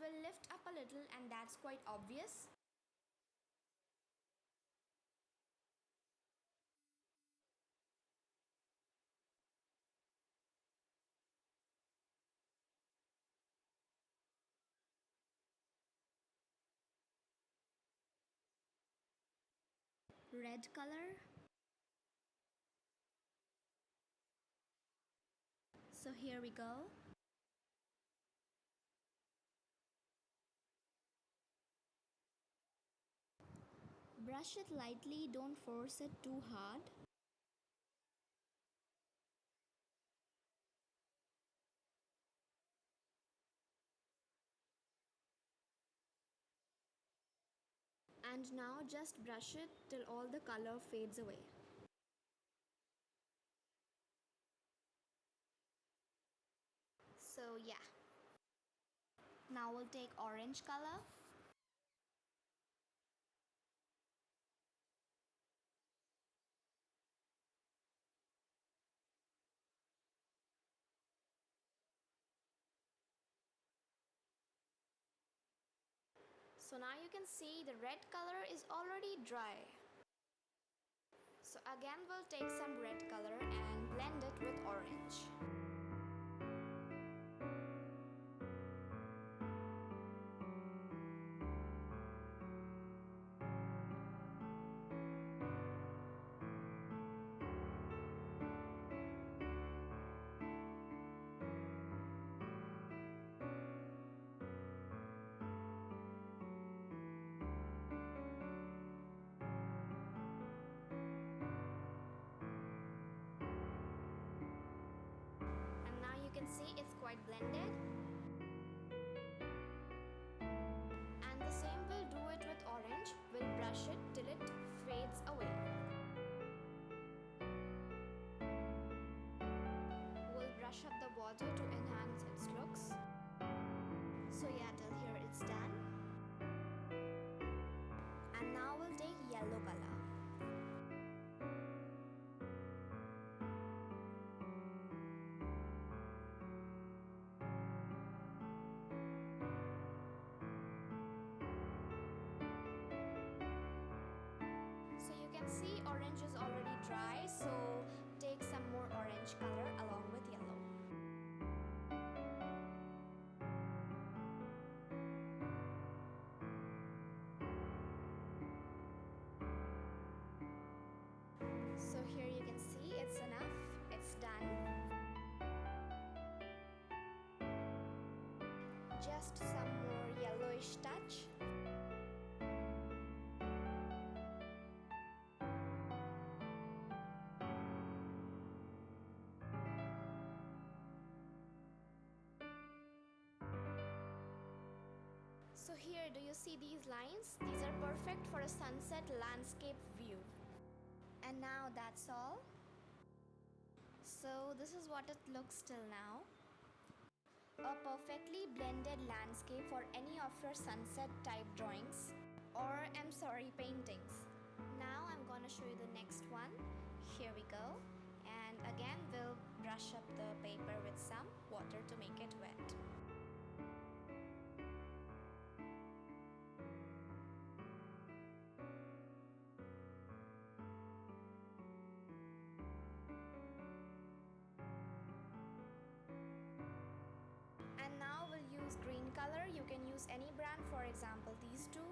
will lift up a little, and that's quite obvious. Red color. So here we go. Brush it lightly, don't force it too hard. And now just brush it till all the color fades away. So yeah. Now we'll take orange color. So now you can see the red color is already dry. So again we'll take some red color and blend it with orange. You can see it's quite blended, and the same will do it with orange. We'll brush it till it fades away. We'll brush up the border to enhance its looks. So yeah, till here it's done. And now we'll take yellow color. See, orange is already dry, so take some more orange color along with yellow. So here you can see it's enough, it's done. Just some more yellowish touch. So here, do you see these lines? These are perfect for a sunset landscape view. And now that's all. So this is what it looks till now. A perfectly blended landscape for any of your sunset type drawings, or paintings. Now I'm gonna show you the next one. Here we go. And again we'll brush up the paper with some water to make it wet. And now we'll use green color. You can use any brand, for example these two.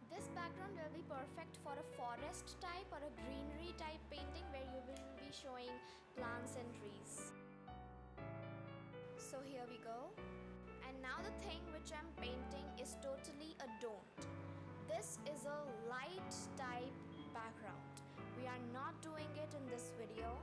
This background will be perfect for a forest type or a greenery type painting where you will be showing plants and trees. So here we go. And now the thing which I'm painting is totally a don't. This is a light type background. We are not doing it in this video,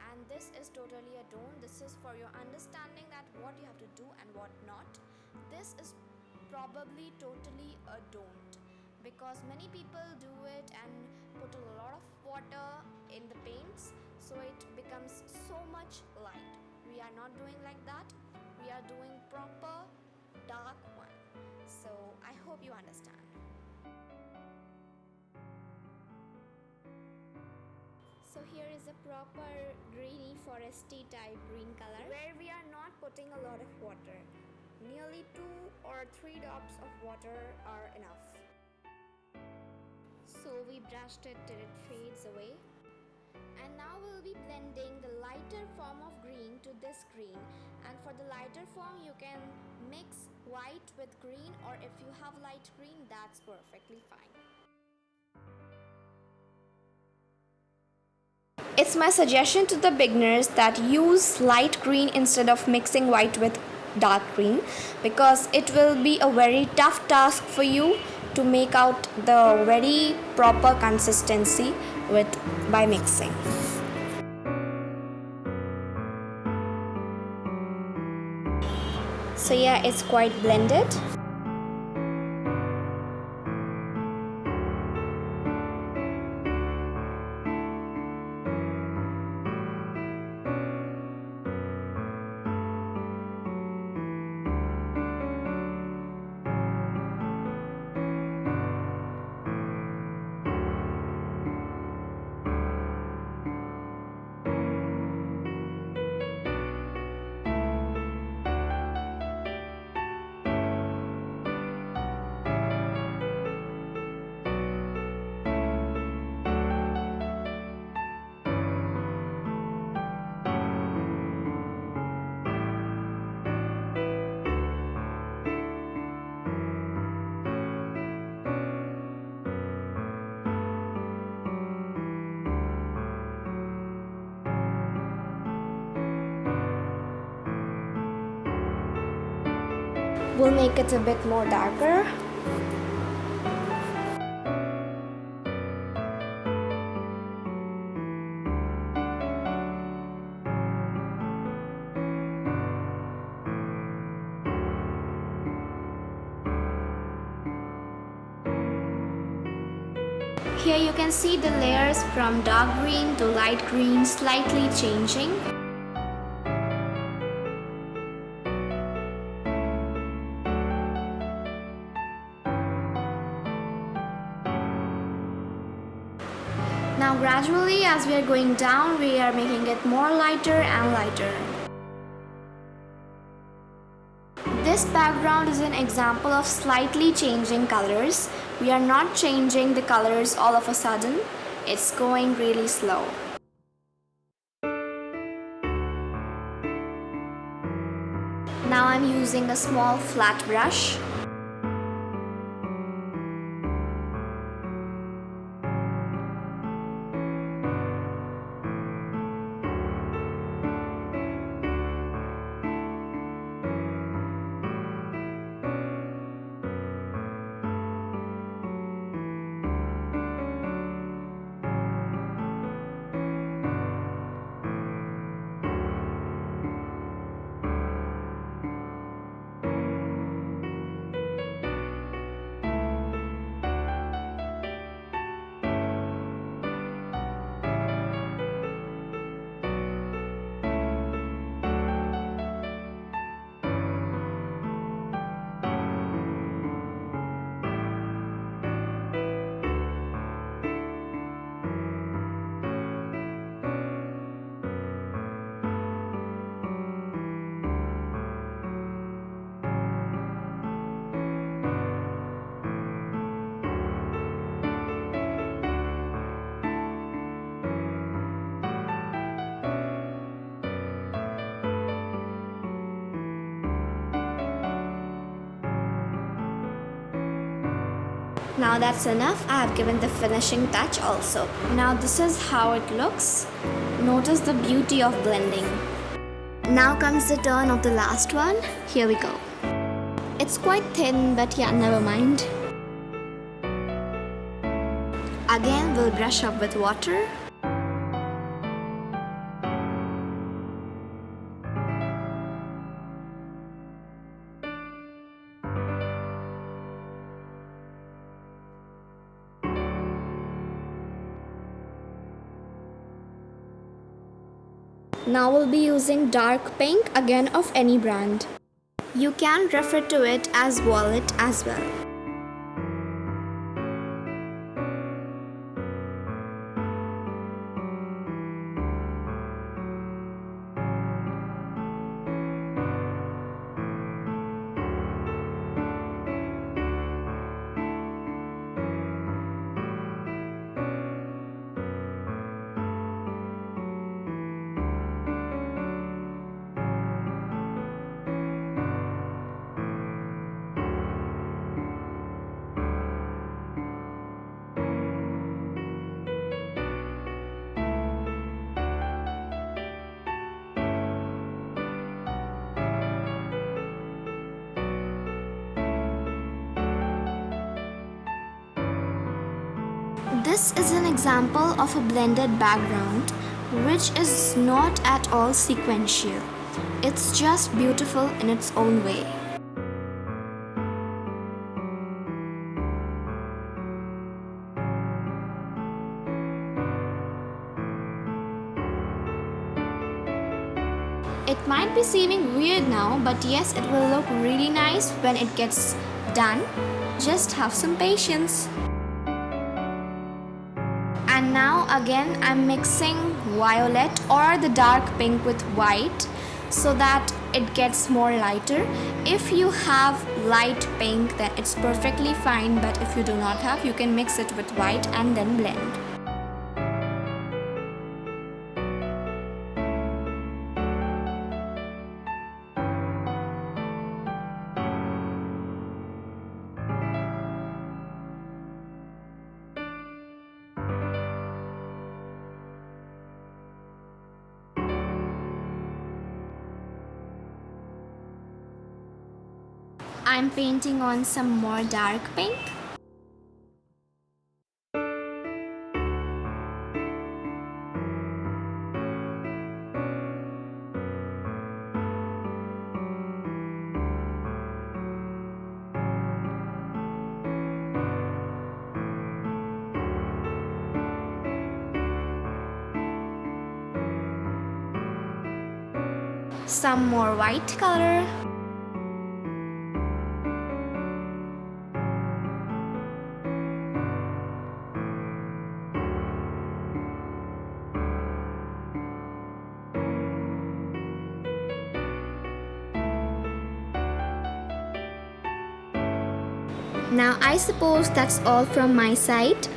and this is totally a don't. This is for your understanding that what you have to do and what not. This is probably totally a don't, because many people do it and put a lot of water in the paints, so it becomes so much light. We are not doing like that. We are doing proper dark one. So I hope you understand. So here is a proper greeny foresty type green color where we are not putting a lot of water. Nearly 2 or 3 drops of water are enough. So we brushed it till it fades away. And now we'll be blending the lighter form of green to this green. And for the lighter form, you can mix white with green, or if you have light green, that's perfectly fine. It's my suggestion to the beginners that use light green instead of mixing white with dark green, because it will be a very tough task for you to make out the very proper consistency by mixing. So yeah, it's quite blended. We'll make it a bit more darker. Here you can see the layers from dark green to light green slightly changing. Now gradually, as we are going down, we are making it more lighter and lighter. This background is an example of slightly changing colors. We are not changing the colors all of a sudden. It's going really slow. Now I'm using a small flat brush. Now that's enough. I have given the finishing touch also. Now this is how it looks. Notice the beauty of blending. Now comes the turn of the last one. Here we go. It's quite thin, but yeah, never mind. Again, we'll brush up with water. Now we'll be using dark pink, again of any brand. You can refer to it as violet as well. This is an example of a blended background which is not at all sequential. It's just beautiful in its own way. It might be seeming weird now, but yes, it will look really nice when it gets done. Just have some patience. And now again I'm mixing violet or the dark pink with white so that it gets more lighter. If you have light pink, then it's perfectly fine, but if you do not have, you can mix it with white and then blend. I'm painting on some more dark pink. Some more white color. Now I suppose that's all from my side.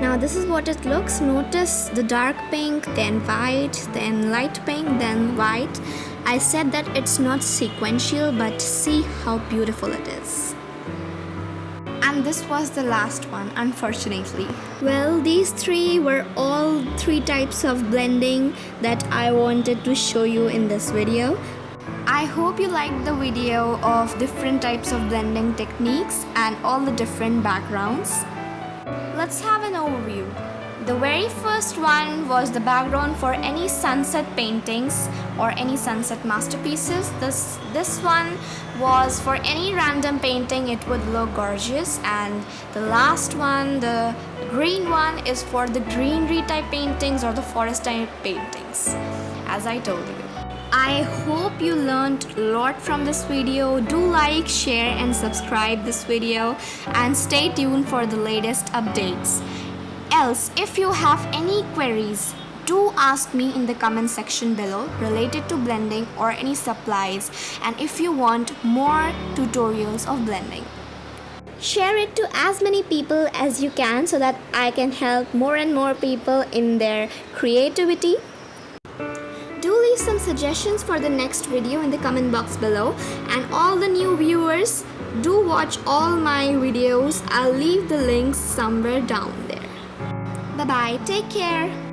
Now this is what it looks. Notice the dark pink, then white, then light pink, then white. I said that it's not sequential, but see how beautiful it is. And this was the last one, unfortunately. Well, these three were all three types of blending that I wanted to show you in this video. I hope you liked the video of different types of blending techniques and all the different backgrounds. Let's have an overview. The very first one was the background for any sunset paintings or any sunset masterpieces. This one was for any random painting, it would look gorgeous. And the last one, the green one, is for the greenery type paintings or the forest type paintings, as I told you. I hope you learned a lot from this video. Do like, share and subscribe this video and stay tuned for the latest updates. Else, if you have any queries, do ask me in the comment section below related to blending or any supplies, and if you want more tutorials of blending. Share it to as many people as you can so that I can help more and more people in their creativity. Do leave some suggestions for the next video in the comment box below, and all the new viewers, do watch all my videos. I'll leave the links somewhere down there. Bye bye, take care.